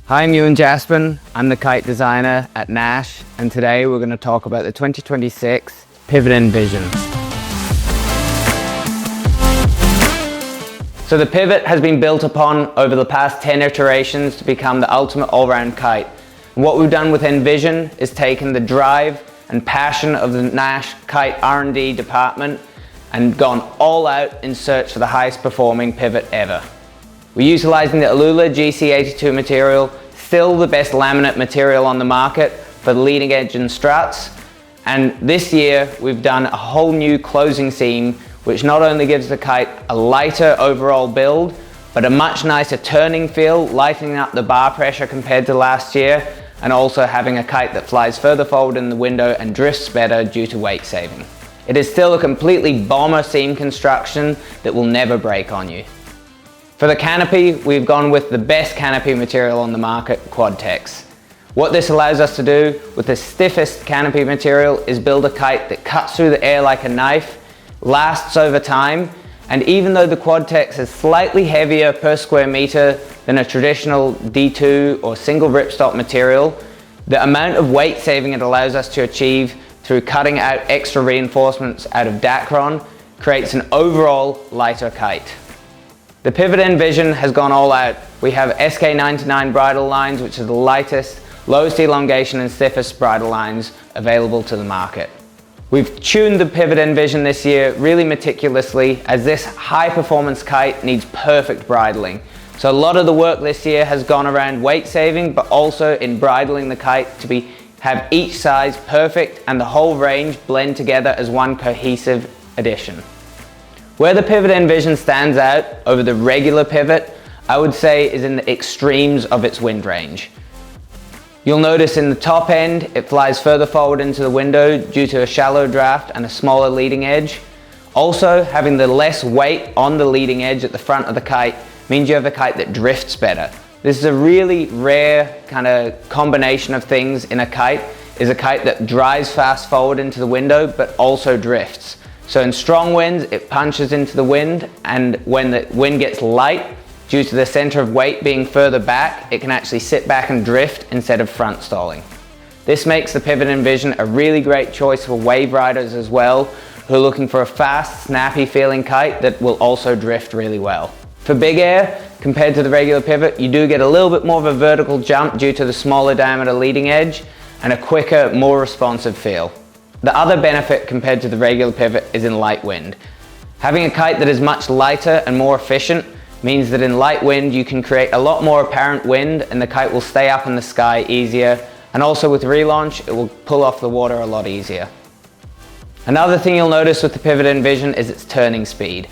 Hi, I'm Ewan Jaspan. I'm the kite designer at Naish, and today we're going to talk about the 2026 Pivot Nvision. So the Pivot has been built upon over the past 10 iterations to become the ultimate all-round kite. And what we've done with Nvision is taken the drive and passion of the Naish kite R&D department and gone all out in search for the highest performing pivot ever. We're utilizing the Alula GC82 material, still the best laminate material on the market for the leading edge and struts. And this year we've done a whole new closing seam, which not only gives the kite a lighter overall build, but a much nicer turning feel, lightening up the bar pressure compared to last year, and also having a kite that flies further forward in the window and drifts better due to weight saving. It is still a completely bomber seam construction that will never break on you. For the canopy, we've gone with the best canopy material on the market, Quadtex. What this allows us to do with the stiffest canopy material is build a kite that cuts through the air like a knife, lasts over time, and even though the Quadtex is slightly heavier per square meter than a traditional D2 or single ripstop material, the amount of weight saving it allows us to achieve through cutting out extra reinforcements out of Dacron creates an overall lighter kite. The Pivot Nvision has gone all out. We have SK99 bridle lines, which are the lightest, lowest elongation and stiffest bridle lines available to the market. We've tuned the Pivot Nvision this year really meticulously, as this high performance kite needs perfect bridling. So a lot of the work this year has gone around weight saving, but also in bridling the kite to have each size perfect and the whole range blend together as one cohesive addition. Where the Pivot Nvision stands out over the regular Pivot, I would say, is in the extremes of its wind range. You'll notice in the top end, it flies further forward into the window due to a shallow draft and a smaller leading edge. Also, having the less weight on the leading edge at the front of the kite means you have a kite that drifts better. This is a really rare kind of combination of things in a kite, is a kite that drives fast forward into the window but also drifts. So in strong winds, it punches into the wind, and when the wind gets light, due to the center of weight being further back, it can actually sit back and drift instead of front stalling. This makes the Pivot Nvision a really great choice for wave riders as well, who are looking for a fast, snappy feeling kite that will also drift really well. For big air, compared to the regular Pivot, you do get a little bit more of a vertical jump due to the smaller diameter leading edge and a quicker, more responsive feel. The other benefit compared to the regular Pivot is in light wind. Having a kite that is much lighter and more efficient means that in light wind you can create a lot more apparent wind and the kite will stay up in the sky easier, and also with relaunch it will pull off the water a lot easier. Another thing you'll notice with the Pivot Nvision is its turning speed.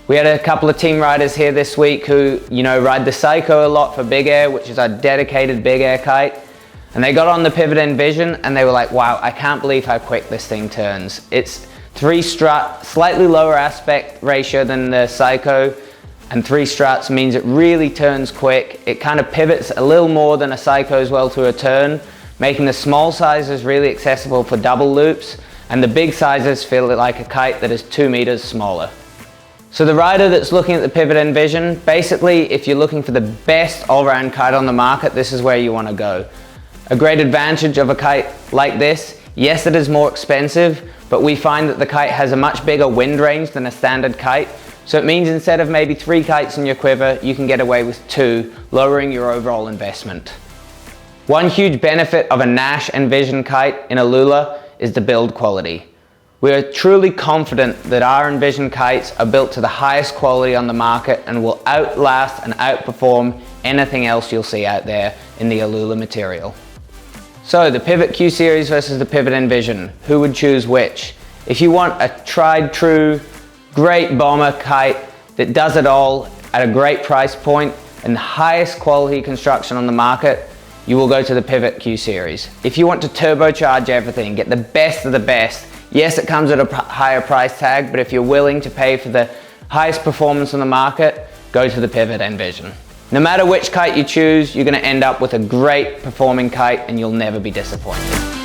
We had a couple of team riders here this week who, ride the Psycho a lot for big air, which is our dedicated big air kite. And they got on the Pivot Nvision and they were like, wow, I can't believe how quick this thing turns. It's 3 strut, slightly lower aspect ratio than the Psycho, and 3 struts means it really turns quick. It kind of pivots a little more than a Psycho as well to a turn, making the small sizes really accessible for double loops, and the big sizes feel like a kite that is 2 meters smaller. So the rider that's looking at the Pivot Nvision, basically if you're looking for the best all-round kite on the market, this is where you want to go. A great advantage of a kite like this, yes, it is more expensive, but we find that the kite has a much bigger wind range than a standard kite. So it means instead of maybe 3 kites in your quiver, you can get away with 2, lowering your overall investment. One huge benefit of a Naish Nvision kite in Alula is the build quality. We are truly confident that our Nvision kites are built to the highest quality on the market and will outlast and outperform anything else you'll see out there in the Alula material. So the Pivot Q Series versus the Pivot Nvision, who would choose which? If you want a tried true, great bomber kite that does it all at a great price point and the highest quality construction on the market, you will go to the Pivot Q Series. If you want to turbocharge everything, get the best of the best, yes, it comes at a higher price tag, but if you're willing to pay for the highest performance on the market, go to the Pivot Nvision. No matter which kite you choose, you're going to end up with a great performing kite and you'll never be disappointed.